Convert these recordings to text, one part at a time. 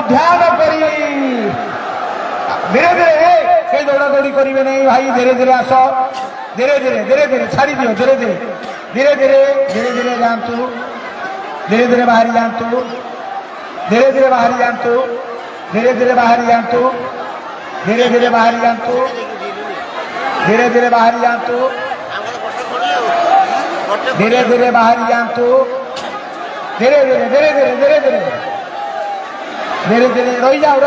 ध्यान करी धीरे धीरे कई दौड़ा दौड़ी करेंगे नहीं भाई धीरे धीरे आस धीरे धीरे छाड़ी दियो धीरे धीरे जातु धीरे बाहरी जातु धीरे बाहरी जातु धीरे बाहरी जातु धीरे बाहरी जातु धीरे बाहरी जातु धीरे बाहरी जातु धीरे रही जाओ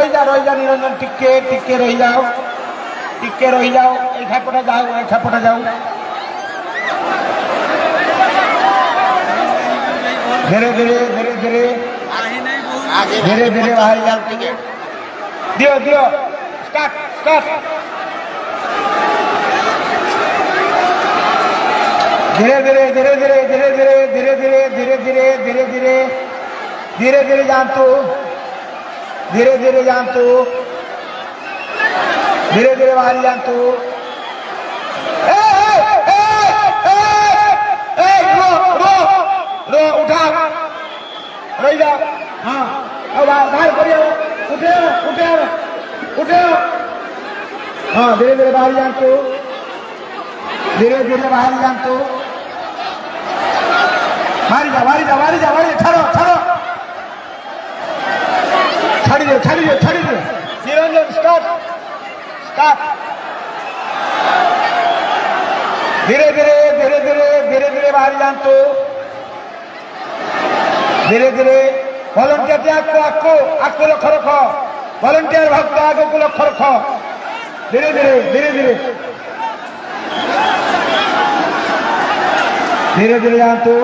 निरंजन टिके रही जाओ एपटे जाओ धीरे बाहरी जाओ दियो स्टार्ट धीरे जानतु धीरे जानतु धीरे बाहरी जानतु रो उठा रही जाओ हाँ बाहर करिए उठे हाँ धीरे बाहरी जानतु धीरे बाहरी जानतु बाहरी जा छाड़ी दे निरंजन स्टॉप धीरे बाहरी जानतु धीरे वॉलंटियर आको लक्ष्य रख वॉलंटियर भक्त आगे को लक्ष्य रख धीरे जानतु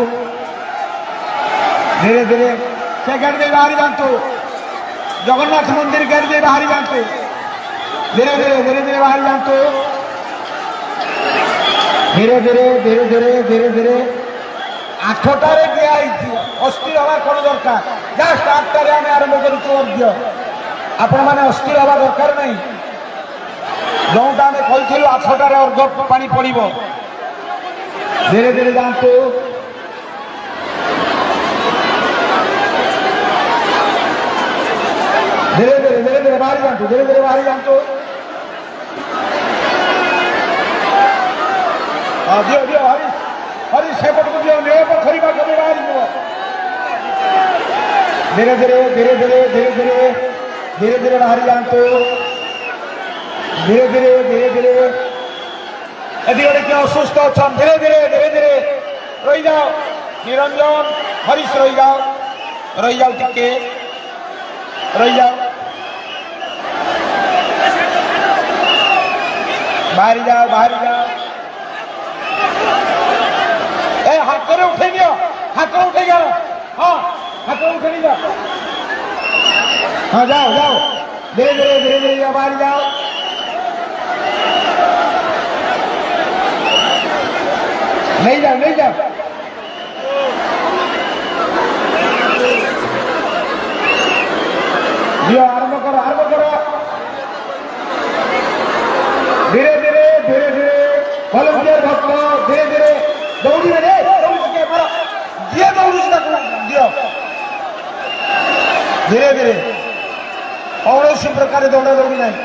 धीरे से गेट दे बाहरी जानतु जगन्नाथ मंदिर गेट दे बाहरी जानतु धीरे बाहरी जानतु धीरे आठटारे दिखाई अस्थिर हवा कौन दरकार जस्ट 8टारे आम आरंभ करुँ आपण मैंने अस्थिर हवा दरकार नहीं जोटा आम कही 8टारे अर्घ पानी पड़ो धीरे जानतु धीरे बाहरी जानतु दियो हरी सेपट को दियो निरप खरी बाग में बाहरी धीरे बाहरी जानतु धीरे यदि गोटे किए असुस्थ अच्छा धीरे रही जाओ निरंजन हरीश रही जाओ टिके रही जाओ बाहरी जाओ हाथ उठे गया हाँ हाथ उठे नहीं जाओ हाँ जाओ धीरे बाहरी जाओ नहीं जाओ दियो आरंभ करो धीरे वॉलंटियर भक्त धीरे दौड़ी दियो धीरे कौन प्रकार दौड़ा दौड़ी नहीं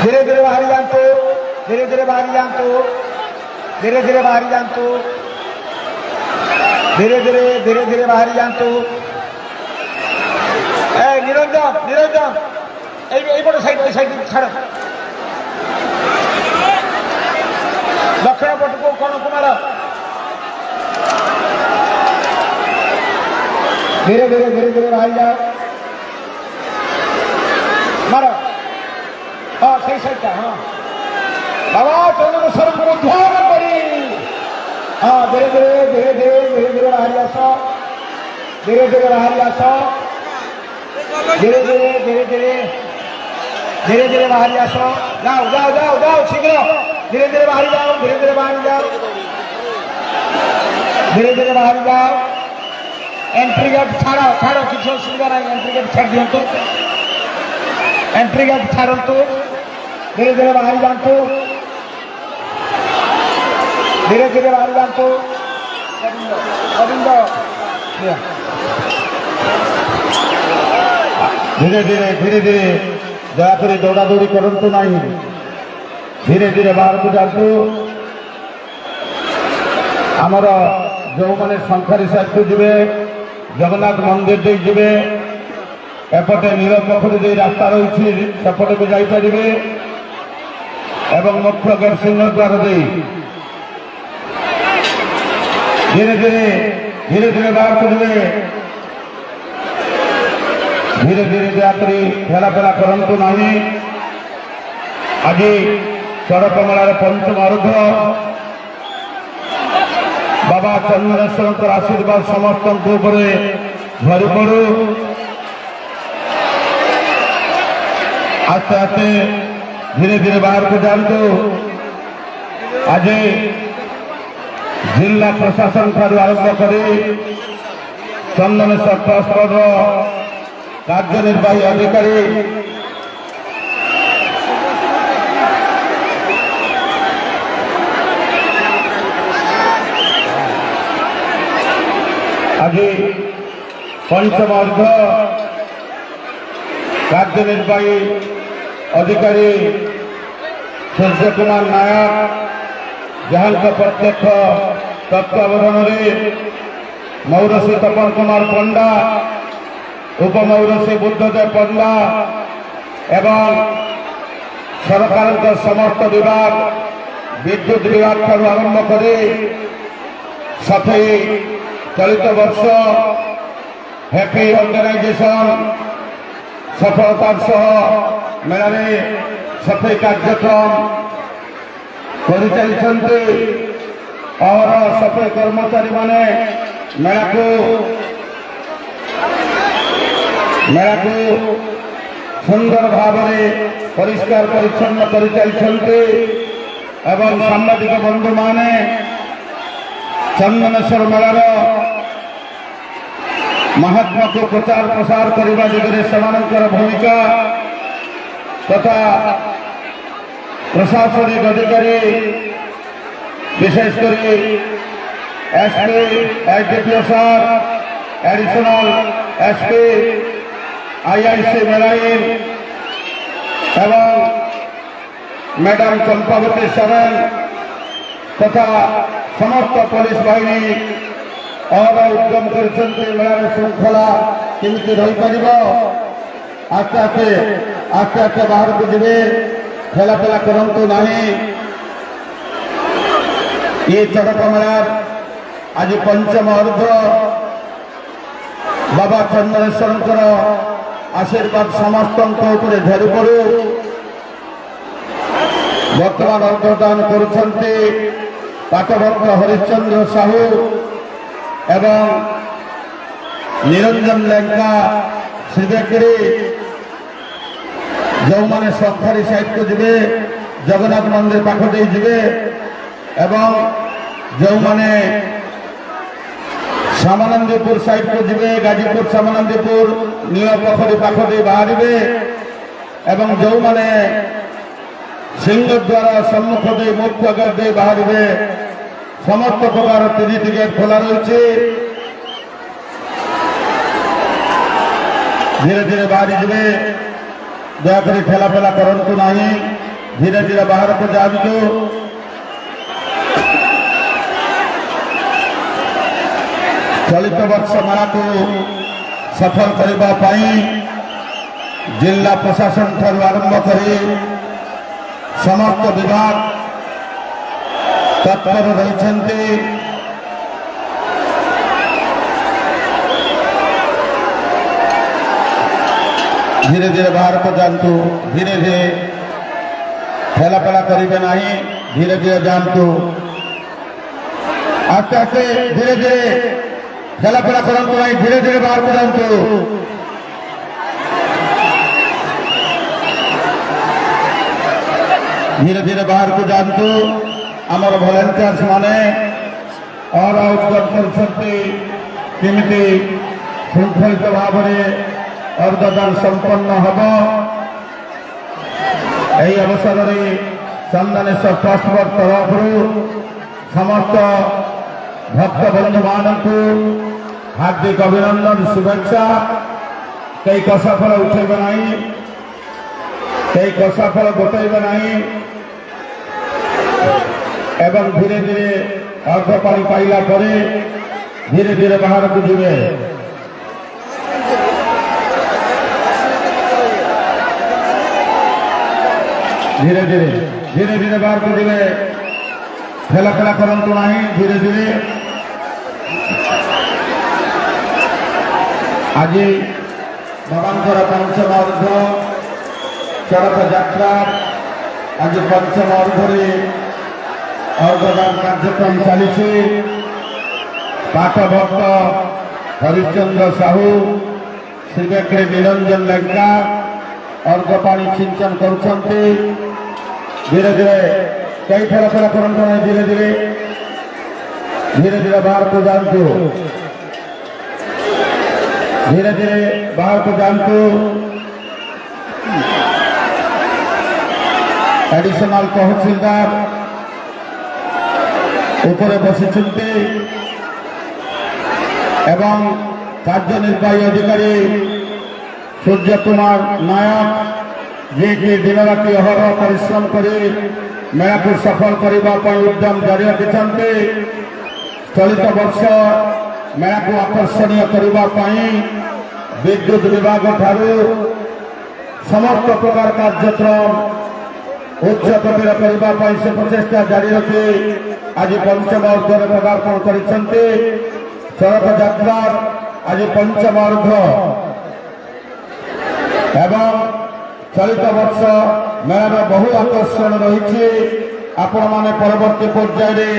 धीरे बाहरी जानतु धीरे बाहरी जानतु धीरे बाहरी जानतु धीरे बाहरी जानतु निरंजन এইপটে সাইড ছাড় দক্ষিণ পটকু কোন কুমার ধীরে বাহারি যাও মারো হ্যাঁ সেই সাইডটা হ্যাঁ বাবা চন্দ্রেশ্বর করে ধ্যান করি হ্যাঁ ধীরে বাহারি আস ধীরে বাহারি আস धीरे बाहरी आस जाओ शीघ्र धीरे बाहरी जाओ धीरे बाहरी जाओ एंट्री गेट छाड़ किसी असुविधा ना एंट्री गेट छाड़ दिंतु एंट्री गेट छाड़तु धीरे बाहरी जातु धीरे बाहरी जातु गोविंद धीरे धीरे धीरे धीरे दयाकर दौड़ा दौड़ी करतु ना धीरे धीरे बाहर को जातु आमर जो मैंने शंखारी साइड को जी जगन्नाथ मंदिर दे जी एपटे नीलपोखरी दे रास्ता रही सेपटे भी जापे एवं मुख्य गेट सिंहद्वार दे धीरे धीरे धीरे धीरे बाहर को जी धीरे धीरे दयाकर ठेलापेला करतु ना आज सड़क मेलार पंचम आरुध बाबा चंद्रेश्वर आशीर्वाद समस्त झरी पड़ू आस्ते आस्ते धीरे धीरे बाहर को जातु आज जिला प्रशासन ठारू आरंभ कर चंदनेश्वर ट्रस्ट कार्यनिर्वाही अधिकारी आज पंचम अर्घ कार्यनिर्वाही अधिकारी सूर्य कुमार नायक जहाँ प्रत्यक्ष तत्वावधान मौरसी तपन कुमार पंडा उपमौरसी बुद्धदेव पंडा एवं सरकार समस्त विभाग विद्युत विभाग ठारू आरंभ कर सफाई चलित वर्ष हैप्पी ऑर्गेनाइजेशन सफलतार सह मेला सफाई कार्यक्रम कर और सफाई कर्मचारी माने मेला को सुंदर भाव परिष्कार परिच्छन्न कर सांबादिक बंधु माने चंदनेश्वर मेलार महात्मा को प्रचार प्रसार करने दिगरे सेमानंकर भूमिका तथा प्रशासनिक अधिकारी विशेषकर एसपी एसडीपीओ सार एडिशनल एसपी आईआईसी मेलाइन एवं मैडम चंपावती सरन तथा समस्त पुलिस बाहिनी और उद्यम कर मेलार श्रृंखला केमी रही पार आस्ते आस्ते आस्ते आस्ते बाहर को जी ठेलापेला करतु ना ये चड़क मेलार आज पंचम अर्घ बाबा चंद्रेश्वर आशीर्वाद समस्त झरी पड़ू बर्तमान अर्घदान करभक्त हरिश्चंद्र साहू एवं निरंजन लेंका श्रीबेगिरी जो मैंने सरकारी साइड को जी जगन्नाथ मंदिर पाखदे जी एवं जो मैंने सामानंदीपुर साइड को जी गाजीपुर सामानंदीपुर नीलपोखरी पाखदे बाहर एवं जो मैंने सिंहद्वार सम्मुख दे मुख्य गेट दे बाहर समस्त प्रकार 3टी गेट खोला रही धीरे धीरे बाहरी जी दयाकर ठेलापेला करतु ना धीरे धीरे बाहर को जातु चलित वर्ष मेला को सफल करने जिला प्रशासन ठारू आरंभ कर समस्त विभाग तत्पर रही धीरे धीरे बाहर को जातु धीरे धीरे ठेलापेला करेंगे ना धीरे धीरे जातु आस्ते आस्ते धीरे धीरे ठेलापेला करतु ना धीरे धीरे बाहर को जातु धीरे धीरे बाहर को जातु आमर भलेंटियर्स माने और उद्योग करमी श्रृंखलित भाव में अर्घदान संपन्न हम यही अवसर में चंदनेश्वर ट्रस्ट तरफ समस्त भक्त बंधु मान हार्दिक अभिनंदन शुभेच्छा କେହି କଷା ଫଳ ଉଠେଇବେ ନାହିଁ, କେହି କଷା ଫଳ ଗୋଟେଇବେ ନାହିଁ ଏବଂ ଧୀରେ ଧୀରେ ଅର୍ଘ ପାଣି ପାଇଲା ପରେ ଧୀରେ ଧୀରେ ବାହାରକୁ ଯିବେ। ଧୀରେ ଧୀରେ ଧୀରେ ଧୀରେ ବାହାରକୁ ଯିବେ, ଠେଲା ଫେଲା କରନ୍ତୁ ନାହିଁ, ଧୀରେ ଧୀରେ। ଆଜି ବାବାଙ୍କର ପଞ୍ଚମ ଅର୍ଘ ଚଡ଼କ ଯାତ୍ରା, ଆଜି ପଞ୍ଚମ ଅର୍ଘରେ ଅର୍ଘଦାନ କାର୍ଯ୍ୟକ୍ରମ ଚାଲିଛି। ପାଠ ଭକ୍ତ ହରିଶ୍ଚନ୍ଦ୍ର ସାହୁ, ଶ୍ରୀବେକ୍ରୀ ନିରଞ୍ଜନ ଲେଙ୍କା ଅର୍ଘ ପାଣି ସିଞ୍ଚନ କରୁଛନ୍ତି। ଧୀରେ ଧୀରେ କେହି ଠେଲା ଫେଲା କରନ୍ତୁ ନାହିଁ, ଧୀରେ ଧୀରେ ଧୀରେ ଧୀରେ ବାହାରକୁ ଯାଆନ୍ତୁ, ଧୀରେ ଧୀରେ ବାହାରକୁ ଯାଆନ୍ତୁ। ଆଡିସନାଲ ତହସିଲଦାର ଉପରେ ବସିଛନ୍ତି ଏବଂ କାର୍ଯ୍ୟନିର୍ବାହୀ ଅଧିକାରୀ ସୂର୍ଯ୍ୟ କୁମାର ନାୟକ, ଯିଏକି ଦିନରାତି ଅହରହ ପରିଶ୍ରମ କରି ମେଳାକୁ ସଫଳ କରିବା ପାଇଁ ଉଦ୍ୟମ ଜାରି ରଖିଛନ୍ତି। ଚଳିତ ବର୍ଷ ମେଳାକୁ ଆକର୍ଷଣୀୟ କରିବା ପାଇଁ ବିଦ୍ୟୁତ ବିଭାଗ ଠାରୁ ସମସ୍ତ ପ୍ରକାର କାର୍ଯ୍ୟକ୍ରମ ଉଚ୍ଚକୋଟୀର କରିବା ପାଇଁ ସେ ପ୍ରଚେଷ୍ଟା ଜାରି ରଖି ଆଜି ପଞ୍ଚମ ଅର୍ଘରେ ପଦାର୍ପଣ କରିଛନ୍ତି। ଚଡ଼କ ଯାତ୍ରା ଆଜି ପଞ୍ଚମ ଅର୍ଘ ଏବଂ ଚଳିତ ବର୍ଷ ମେଳାର ବହୁ ଆକର୍ଷଣ ରହିଛି। ଆପଣମାନେ ପରବର୍ତ୍ତୀ ପର୍ଯ୍ୟାୟରେ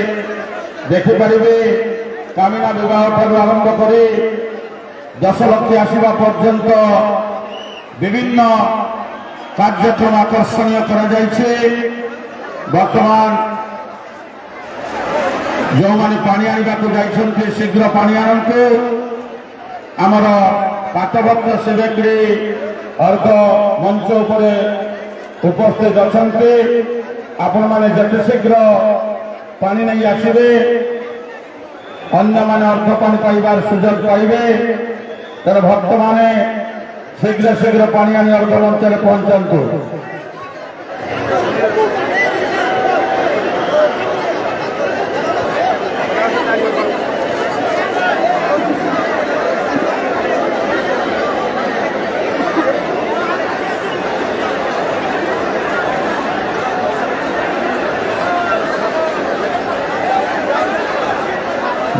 ଦେଖିପାରିବେ। କାମିନା ବିବାହ ଠାରୁ ଆରମ୍ଭ କରି 10 ଲକ୍ଷ ଆସିବା ପର୍ଯ୍ୟନ୍ତ ବିଭିନ୍ନ କାର୍ଯ୍ୟକ୍ରମ ଆକର୍ଷଣୀୟ କରାଯାଇଛି। ବର୍ତ୍ତମାନ ଯେଉଁମାନେ ପାଣି ଆଣିବାକୁ ଯାଇଛନ୍ତି ଶୀଘ୍ର ପାଣି ଆଣନ୍ତୁ। ଆମର ପାଠଭକ୍ତ ଶିବେକ୍ରୀ ଅର୍ଘ ମଞ୍ଚ ଉପରେ ଉପସ୍ଥିତ ଅଛନ୍ତି। ଆପଣମାନେ ଯେତେ ଶୀଘ୍ର ପାଣି ନେଇ ଆସିବେ ଅନ୍ୟମାନେ ଅର୍ଘ ପାଣି ପାଇବାର ସୁଯୋଗ ପାଇବେ। ତେଣୁ ଭକ୍ତମାନେ ଶୀଘ୍ର ଶୀଘ୍ର ପାଣି ଆଣି ଅର୍ଘ ମଞ୍ଚରେ ପହଞ୍ଚନ୍ତୁ।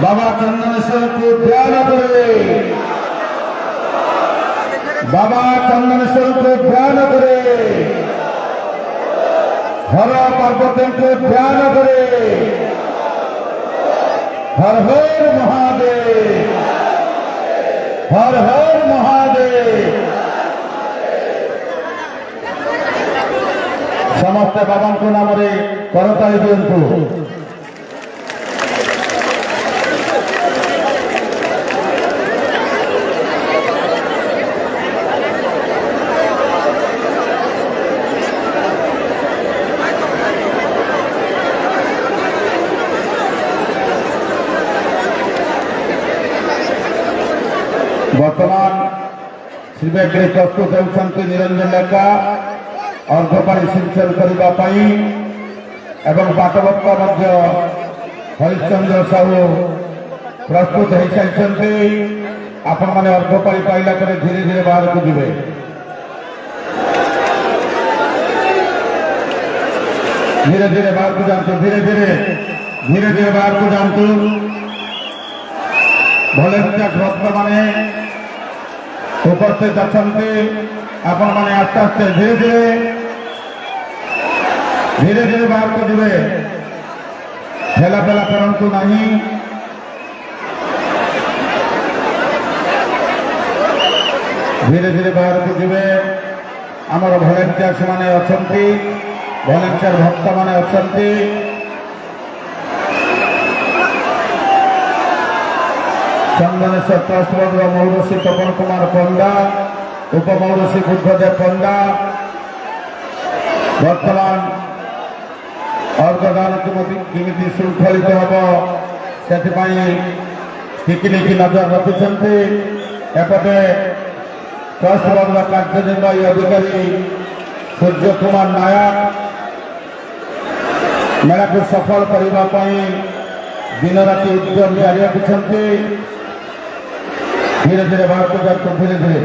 बाबा चंदनेश्वर को ध्यान करे, बाबा चंदनेश्वर को ध्यान करे, हर पार्वती को ध्यान करे। हर हर महादेव, हर हर महादेव। समस्त बाबा को नाम करताली दिंतु। वर्तमान श्रीबेक्री प्रस्तुत होती निरंजन लेखा अर्घ पानी सिंचन करने एवं पाठभक्ता हरिश्चंद्र साहू प्रस्तुत हो सारी। आपण मैंने अर्घ पानी पाइला धीरे धीरे बाहर को जीवे। धीरे धीरे बाहर को जातु, धीरे धीरे धीरे धीरे बाहर को जातु। भलेंटियर्स भक्त माने उपस्थित अच्छा। आपण मैंने आस्ते आस्ते धीरे धीरे धीरे धीरे बाहर को जीवे। ठेला फेला करंतु नहीं। धीरे धीरे बाहर को जीवे। आमर भलेंटियर्स माने अछंती, भलेंटियर भक्त माने अछंती। चंदनेश्वर ट्रस्ट बोर्ड मौरसी तपन कुमार पंडा, उपमौरसी बुद्धदेव पंडा वर्तमान अर्घदान केमी श्रृंखलित हम से टिकी नजर रखिंट। एपटे ट्रस्ट बोर्ड कार्यनिर्वाही अधिकारी सूर्य कुमार नायक मेला को सफल करने दिन राति उद्यम जारी रखिंट धीरे धीरे बाहर जाते धीरे धीरे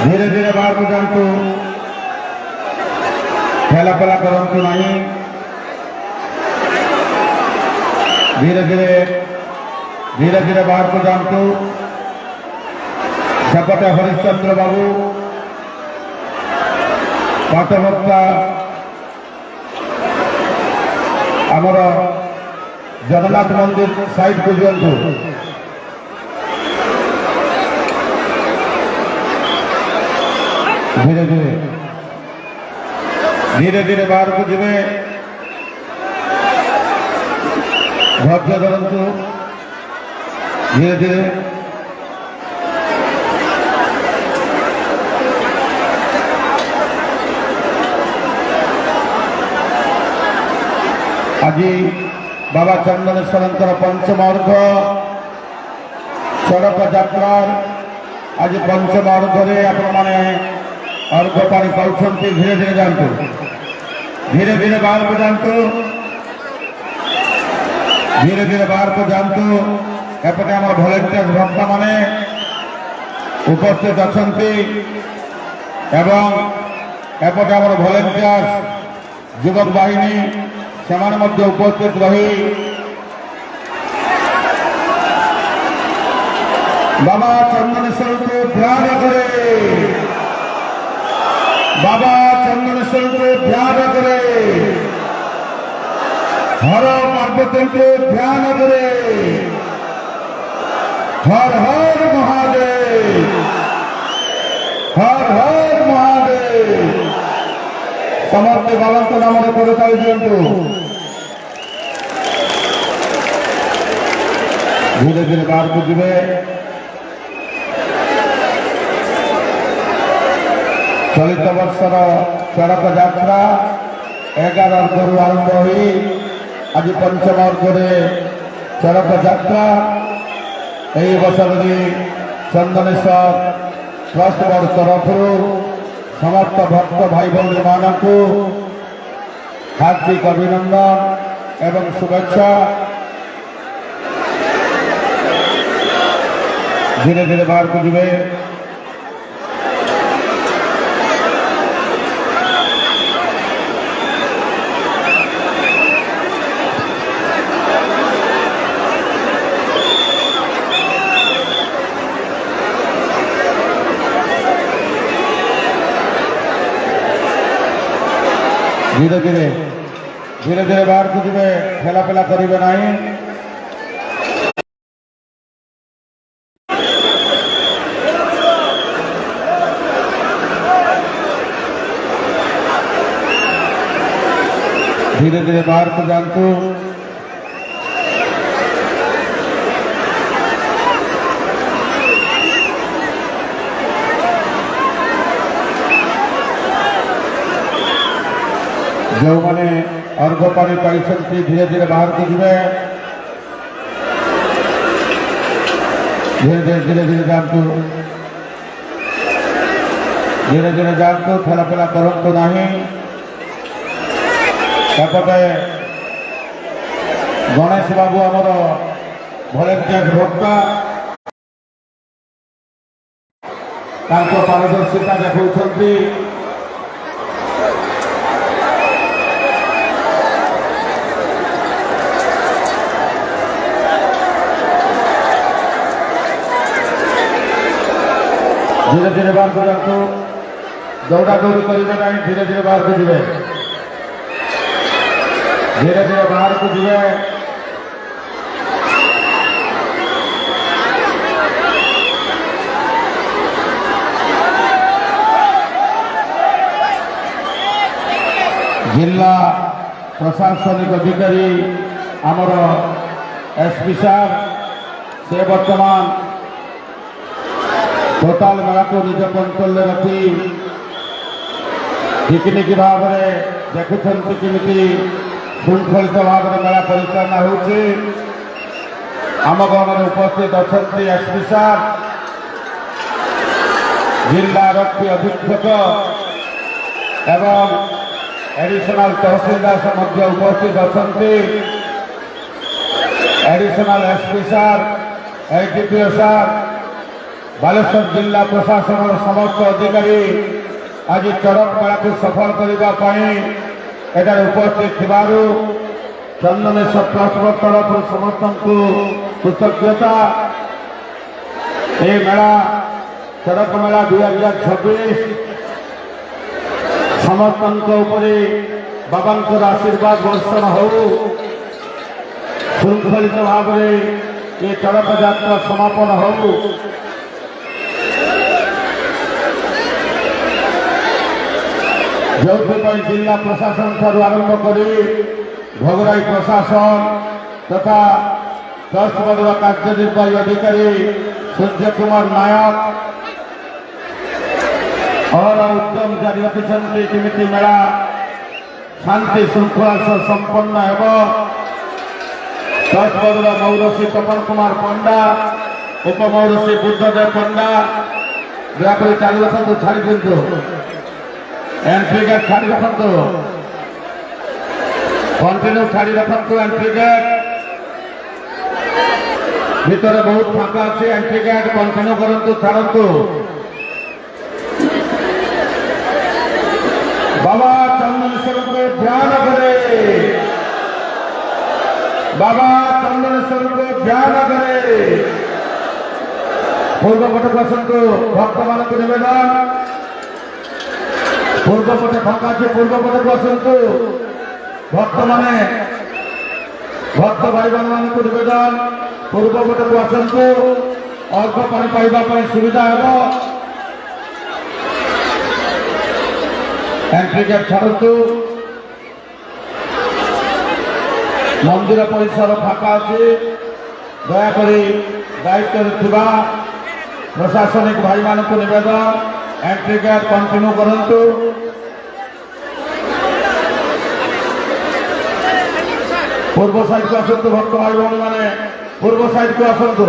धीरे धीरे बाहर जातु ठेलापेला करूँ ना धीरे धीरे धीरे धीरे बाहर को जातु सेपटे हरिश्चंद्र बाबू पाठभक्ता आमर जगन्नाथ मंदिर साइड को दिंतु धीरे धीरे धीरे धीरे बाहर को जीवे धैर्य धरतु धीरे धीरे आज बाबा चंदनेश्वर पंचम अर्घ सड़क यात्रा आज पंचम अर्घे आपण अर्घ पानी पाँच धीरे धीरे जातु धीरे धीरे बाहर को जातु धीरे धीरे बाहर को जातु एपटे आम भलेंटियर्स भक्ता माने उपस्थित अच्छा एपटे आम भलेंटियर्स युवक बाहिनी से उपस्थित रही बाबा चंदनेश्वर को ध्यान करे बाबा चंदनेश्वर को ध्यान करे हर पार्वती को ध्यान करे हर हर महादेव हर हर महादेव समस्त बाबा को नाम करता दिंतु धीरे धीरे बाहर को जीवे चलित वर्षर सड़क यात्रा 11 अर्घ आरंभ हो आज पंचम अर्घे सड़क यात्रा यही वर्ष चंदनेश्वर ट्रस्ट बोर्ड तरफ समस्त भक्त भाई भौणी मानक हार्दिक अभिनंदन एवं शुभेच्छा धीरे धीरे बाहर को जीवे धीरे धीरे धीरे धीरे बाहर को जीवे ठेलापेला करेंगे ना धीरे धीरे बाहर को जातु जो मैंने अर्घ पानी पाई धीरे धीरे बाहर को जीवे धीरे धीरे धीरे धीरे जातु धीरे धीरे जातु ठेलापेला करूँ ना एपटे गणेश बाबू आमर भलेंटियर्स भक्ता पारदर्शिता देखते धीरे धीरे बाहर को जातु दौड़ा दौड़ी करेंगे ना धीरे धीरे बाहर को जीवे धीरे धीरे बाहर को जीवे जिला प्रशासनिक अधिकारी आमर एसपी साहब से वर्तमान टोटाल मेला को निज कंट्रोल रखी टिकनिक भाव में देखुं केमी श्रृंखलित भाव में मेला परिचालना हो ଆମ ଗଣରେ ଉପସ୍ଥିତ ଅଛନ୍ତି ଏସ୍ପି ସାର୍, ଜିଲ୍ଲା ଆରକ୍ଷୀ ଅଧୀକ୍ଷକ ଏବଂ एडिशनल तहसीलदार ମଧ୍ୟ ଉପସ୍ଥିତ ଅଛନ୍ତି। Additional SP sir, ADPO sir, Balasore ଜିଲ୍ଲା ପ୍ରଶାସନର ସମସ୍ତ ଅଧିକାରୀ ଆଜି ଚଡ଼କ ମେଳାକୁ ସଫଳ କରିବା ପାଇଁ ଏଠାରେ ଉପସ୍ଥିତ ଥିବାରୁ ଚନ୍ଦନେଶ୍ୱର ଟ୍ରଷ୍ଟ ତରଫରୁ ସମସ୍ତଙ୍କୁ କୃତଜ୍ଞତା। ଏହି ମେଳା ଚଡ଼କ ମେଳା 2026 ସମସ୍ତଙ୍କ ଉପରେ ବାବାଙ୍କର ଆଶୀର୍ବାଦ ବର୍ଷଣ ହେଉ। ଶୃଙ୍ଖଳିତ ଭାବରେ ଏ ଚଡ଼କ ଯାତ୍ରା ସମାପନ ହେଉ। ଯେଉଁଥିପାଇଁ ଜିଲ୍ଲା ପ୍ରଶାସନ ଠାରୁ ଆରମ୍ଭ କରି ଭୋଗରାଇ ପ୍ରଶାସନ ତଥା ଟ୍ରଷ୍ଟ ବୋର୍ଡର କାର୍ଯ୍ୟନିର୍ବାହୀ ଅଧିକାରୀ ସୂର୍ଯ୍ୟ କୁମାର ନାୟକ और उद्यम जारी रखिछन्ति केमिति मेला शांति श्रृंखला सह संपन्न हेब। ଟ୍ରଷ୍ଟ ବୋର୍ଡର ମୌରସୀ ତପନ କୁମାର ପଣ୍ଡା, ଉପମୌରସୀ ବୁଦ୍ଧଦେବ ପଣ୍ଡା ଦୟାକରି ଚାଲୁ ରଖନ୍ତୁ, ଛାଡ଼ି ଦିଅନ୍ତୁ, ଏଣ୍ଟ୍ରି ଗେଟ୍ ଛାଡ଼ି ରଖନ୍ତୁ, କଣ୍ଟିନ୍ୟୁ ଛାଡ଼ି ରଖନ୍ତୁ। ଏଣ୍ଟ୍ରି ଗେଟ୍ ଭିତରେ ବହୁତ ଫାଙ୍କା ଅଛି, ଏଣ୍ଟ୍ରି ଗେଟ୍ କଣ୍ଟିନ୍ୟୁ କରନ୍ତୁ, ଛାଡ଼ନ୍ତୁ। बाबा चंदनेश्वर को ध्यान करे, बाबा चंदनेश्वर को ध्यान करे। पूर्व पटे बसंतु भक्त मान को निवेदन, पूर्व पटे फाँका अच्छे, पूर्व पटे बसंतु भक्त माने, भक्त भाई बहन मान को निवेदन पूर्व पटे बसंतु, अर्घ पानी पाइबा सुविधा है। एंट्री गेट छाड़ू। मंदिर परिसर फाँका अच्छे, दयाकोरी दायित्व प्रशासनिक भाई मान को निवेदन एंट्री गेट कंटिन्यू करंतु। पूर्व साइड को आसतु, भक्त भाई भौणी माने पूर्व साइड को आसतु।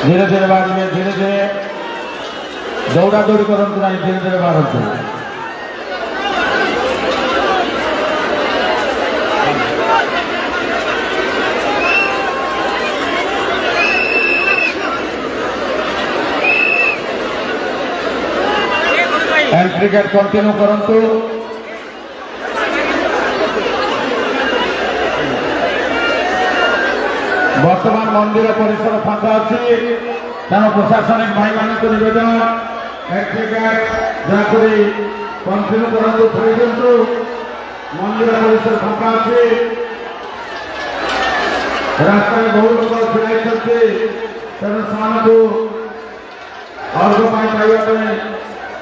धीरे धीरे बाहर, धीरे धीरे दौड़ा दौड़ी करंतु नहीं, धीरे धीरे बाहरंतु। एंट्री गेट कंटिन्यू करंतु। वर्तमान मंदिर परिसर फाँका अच्छी, तेणु प्रशासनिक भाई मान को निवेदन एंट्री गेट दयाकोरी कंटिन्यू करंतु, छाड़ी दियंतु। मंदिर परिसर फाँका अच्छी, रास्ता में बहुत लोग छिड़ा होती, तेणु से अर्घ पाइबा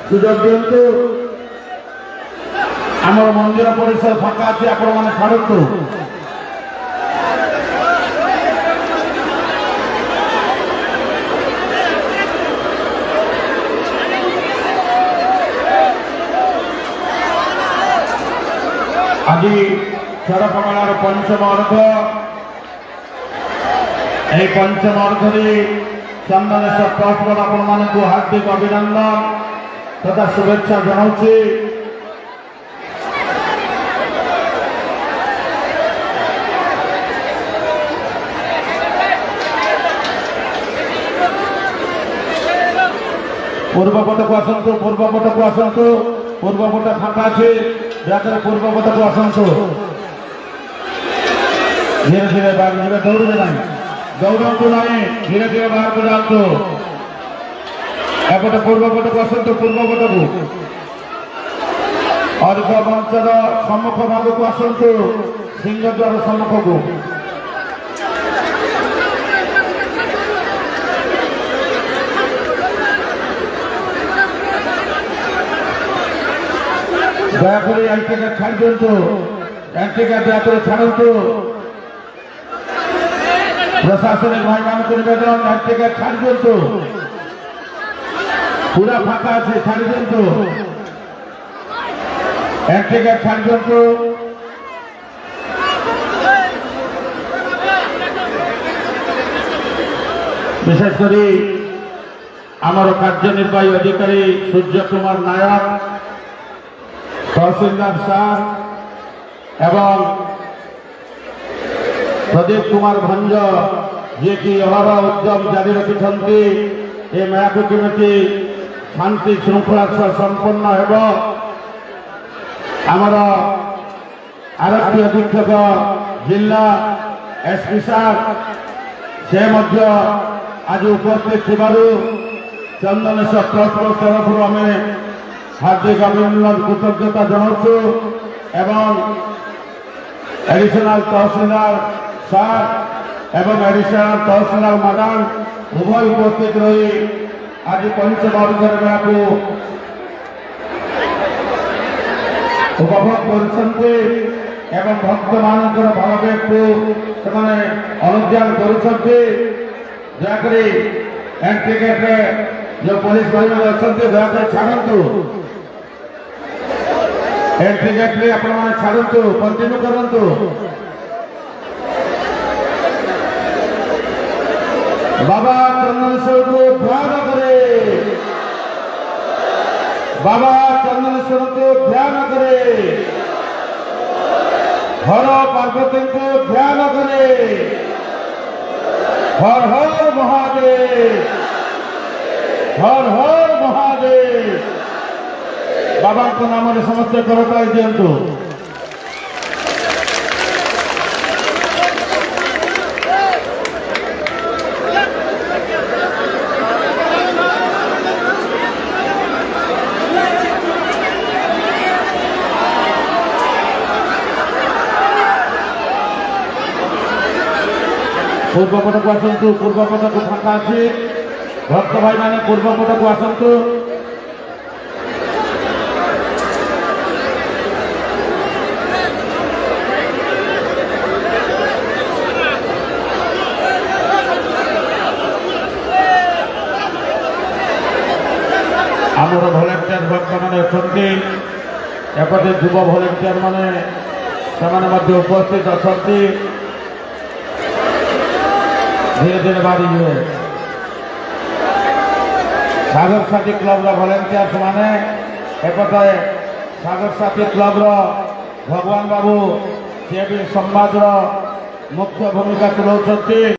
सुजोग दियंतु। आमर मंदिर परिसर फाँका अच्छी, आपण मैंने छाड़ू। आज सड़क मेलार पंचम अर्घ, यह पंचम अर्घे चंदनेश्वर ट्रस्ट बोर्ड आपण मानक हार्दिक अभिनंदन तथा शुभेच्छा जनाऊँगी। पूर्व पट को आसतु, पूर्व पट को आसतु, पूर्व पट फाँका अच्छे, दयाकोरी पूर्व पट को आसतु। धीरे धीरे बाहर, दौड़े ना, दौड़ू ना, धीरे धीरे बाहर को जातु। एपटे पूर्व पट को आसतु, पूर्व पट को अर्घ मंचर सम्मुख भाग को आसतु, सिंहद्वार सम्मुख को। दयाकोरी एंट्री गेट छाड़ दियंतु, एंट्री गेट दयाकोरी छाड़तु। प्रशासनिक भाई मान को निवेदन एंट्री गेट छाड़ दियंतु, पूरा फाँका अच्छे, छाड़ी दियंतु। एंट्री गेट छाड़ दियंतु। विशेष करी आमर कार्यनिर्वाही अधिकारी सूर्य कुमार नायक तहसीलदार सार एवं प्रदीप कुमार भंज जी की अहर उद्यम जारी रखिंट ये मेला को केमी शांति श्रृंखला सह संपन्न हो आमर आरक्षी अधीक्षक जिला एसपी सार से आज उपस्थित चंदनेश्वर ट्रस्ट तरफ आम हार्दिक अभिनंदन कृतज्ञता जनाऊँ एवं एडिशनल तहसीलदार सार एवं एडिशनल तहसीलदार मैडम उभय उपस्थित रही आज पंच बारुदर मेला को उपभोग कर भक्त मान भावावेग को अनुध्यान कर एंट्री गेट जो पुलिस भाई मैंने अच्छा दया छाड़ू एंट्री गेट में आपण छाड़ू कंटिन्यू करूँ बाबा चंदनेश्वर को ध्यान करे बाबा चंदनेश्वर को ध्यान करे हर पार्वती को ध्यान करे हर हर महादेव हर हर महादेव बाबा को नाम समस्त करताई दिंतु पूर्वपट को आसतु पूर्वपट को फाँका अच्छी भक्त भाई मैंने पूर्वपट को आसतु आमर भलेंटियर भक्त मैंने अच्छा एपटे युव भलेंटियर मैंने उपस्थित अच्छा धीरे धीरे बारी हुए सागर साथी क्लब भलेंटियर्स माने एपटे सागर साथी क्लब भगवान बाबू सी भी समाज मुख्य भूमिका तुलाउछंती।